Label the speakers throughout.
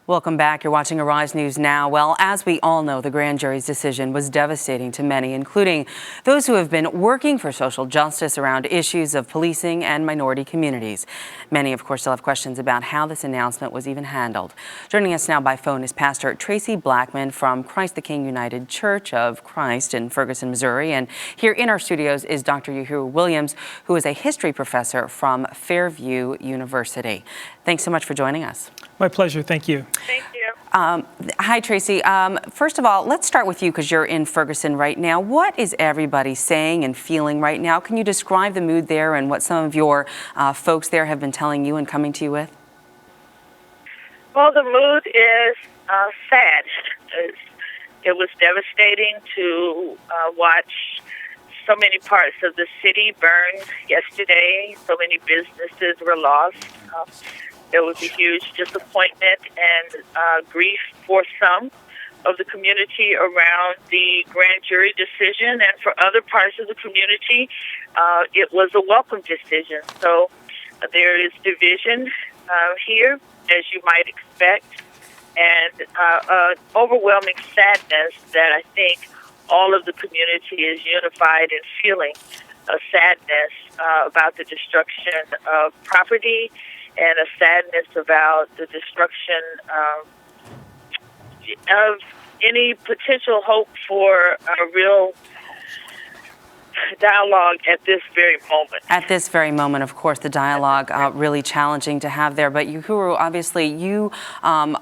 Speaker 1: Welcome back. You're watching Arise News Now. Well, as we all know, the grand jury's decision was devastating to many, including those who have been working for social justice around issues of policing and minority communities. Many, of course, still have questions about how this announcement was even handled. Joining us now by phone is Pastor Traci Blackmon from Christ the King United Church of Christ in Ferguson, Missouri. And here in our studios is Dr. Uhuru Williams, who is a history professor from Fairview University. Thanks so much for joining us.
Speaker 2: My pleasure. Thank you.
Speaker 3: Thank you.
Speaker 1: Hi, Traci. First of all, let's start with you because you're in Ferguson right now. What is everybody saying and feeling right now? Can you describe the mood there and what some of your folks there have been telling you and coming to you with?
Speaker 3: Well, the mood is sad. It was devastating to watch so many parts of the city burn yesterday. So many businesses were lost. There was a huge disappointment and grief for some of the community around the grand jury decision, and for other parts of the community, it was a welcome decision. So there is division here, as you might expect, and overwhelming sadness that I think all of the community is unified in feeling a sadness about the destruction of property, and a sadness about the destruction of any potential hope for a real dialogue at this very moment.
Speaker 1: At this very moment, of course, the dialogue really challenging to have there. But Uhuru, obviously, you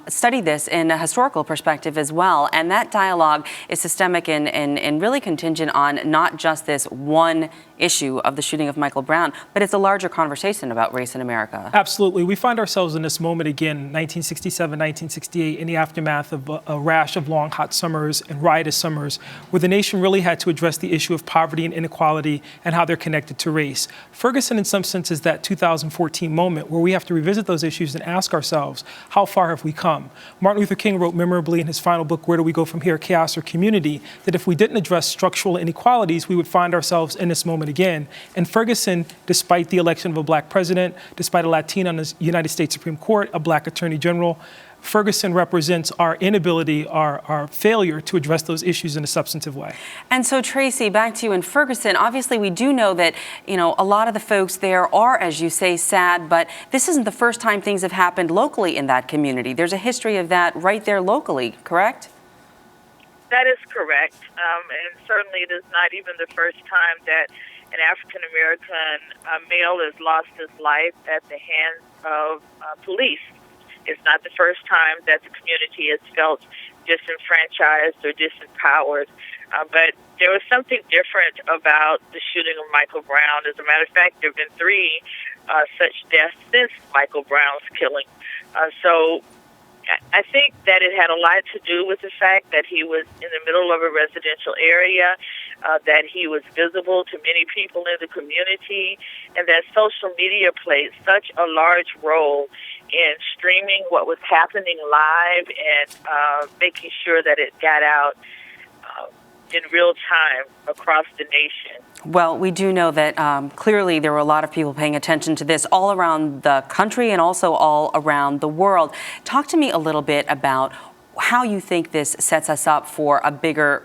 Speaker 1: study this in a historical perspective as well, and that dialogue is systemic and really contingent on not just this one issue of the shooting of Michael Brown, but it's a larger conversation about race in America.
Speaker 2: Absolutely. We find ourselves in this moment again, 1967, 1968, in the aftermath of a rash of long, hot summers and riotous summers, where the nation really had to address the issue of poverty and inequality and how they're connected to race. Ferguson, in some sense, is that 2014 moment where we have to revisit those issues and ask ourselves, how far have we come? Martin Luther King wrote memorably in his final book, Where Do We Go From Here, Chaos or Community, that if we didn't address structural inequalities, we would find ourselves in this moment again. And Ferguson, despite the election of a black president, despite a Latina on the United States Supreme Court, a black attorney general, Ferguson represents our inability, our failure to address those issues in a substantive way.
Speaker 1: And so, Traci, back to you in Ferguson. Obviously, we do know that, a lot of the folks there are, as you say, sad, but this isn't the first time things have happened locally in that community. There's a history of that right there locally, correct?
Speaker 3: That is correct. And certainly it is not even the first time that an African-American male has lost his life at the hands of police. It's not the first time that the community has felt disenfranchised or disempowered. But there was something different about the shooting of Michael Brown. As a matter of fact, there have been 3 such deaths since Michael Brown's killing. So I think that it had a lot to do with the fact that he was in the middle of a residential area, that he was visible to many people in the community, and that social media played such a large role in streaming what was happening live and making sure that it got out in real time across the nation.
Speaker 1: Well, we do know that clearly there were a lot of people paying attention to this all around the country and also all around the world. Talk to me a little bit about how you think this sets us up for a bigger,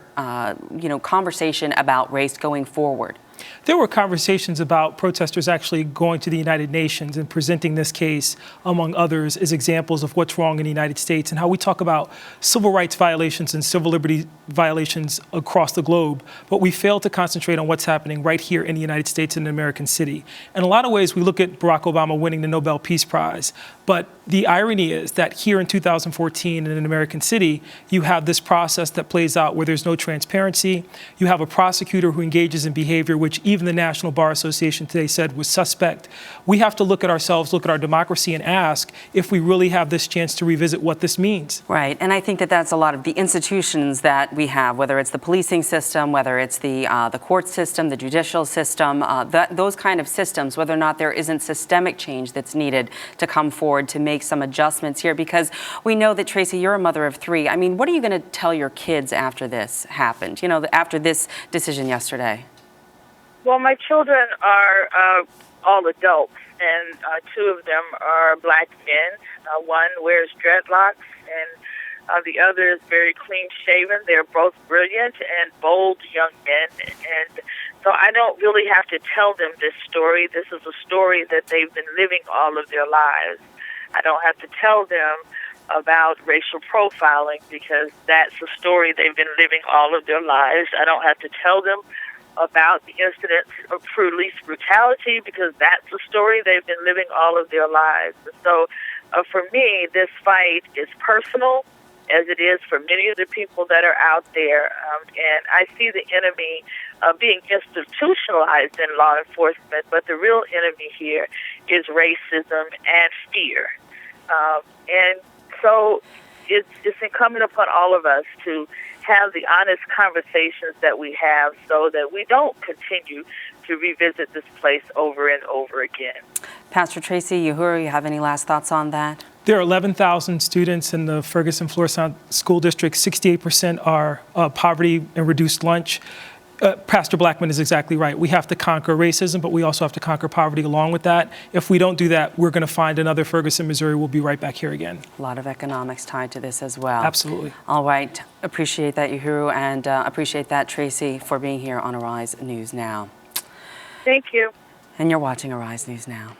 Speaker 1: conversation about race going forward.
Speaker 2: There were conversations about protesters actually going to the United Nations and presenting this case, among others, as examples of what's wrong in the United States and how we talk about civil rights violations and civil liberty violations across the globe, but we fail to concentrate on what's happening right here in the United States in an American city. In a lot of ways, we look at Barack Obama winning the Nobel Peace Prize, but the irony is that here in 2014 in an American city, you have this process that plays out where there's no transparency. You have a prosecutor who engages in behavior which even the National Bar Association today said was suspect. We have to look at ourselves, look at our democracy, and ask if we really have this chance to revisit what this means.
Speaker 1: Right, and I think that that's a lot of the institutions that we have, whether it's the policing system, whether it's the court system, the judicial system, those kind of systems, whether or not there isn't systemic change that's needed to come forward to make some adjustments here, because we know that, Traci, you're a mother of 3. I mean, what are you going to tell your kids after this happened, after this decision yesterday?
Speaker 3: Well, my children are all adults, and two of them are black men. One wears dreadlocks, and the other is very clean-shaven. They're both brilliant and bold young men, and so I don't really have to tell them this story. This is a story that they've been living all of their lives. I don't have to tell them about racial profiling because that's a story they've been living all of their lives. I don't have to tell them about the incidents of police brutality because that's a story they've been living all of their lives. So for me, this fight is personal, as it is for many of the people that are out there. And I see the enemy being institutionalized in law enforcement, but the real enemy here is racism and fear. And so it's incumbent upon all of us to have the honest conversations that we have so that we don't continue to revisit this place over and over again.
Speaker 1: Pastor Traci Uhuru, you have any last thoughts on that?
Speaker 2: There are 11,000 students in the Ferguson-Florissant School District. 68% are poverty and reduced lunch. Pastor Blackmon is exactly right. We have to conquer racism, but we also have to conquer poverty along with that. If we don't do that, we're going to find another Ferguson, Missouri. We'll be right back here again.
Speaker 1: A lot of economics tied to this as well.
Speaker 2: Absolutely.
Speaker 1: All right. Appreciate that, Uhuru, and appreciate that, Traci, for being here on Arise News Now.
Speaker 3: Thank you.
Speaker 1: And you're watching Arise News Now.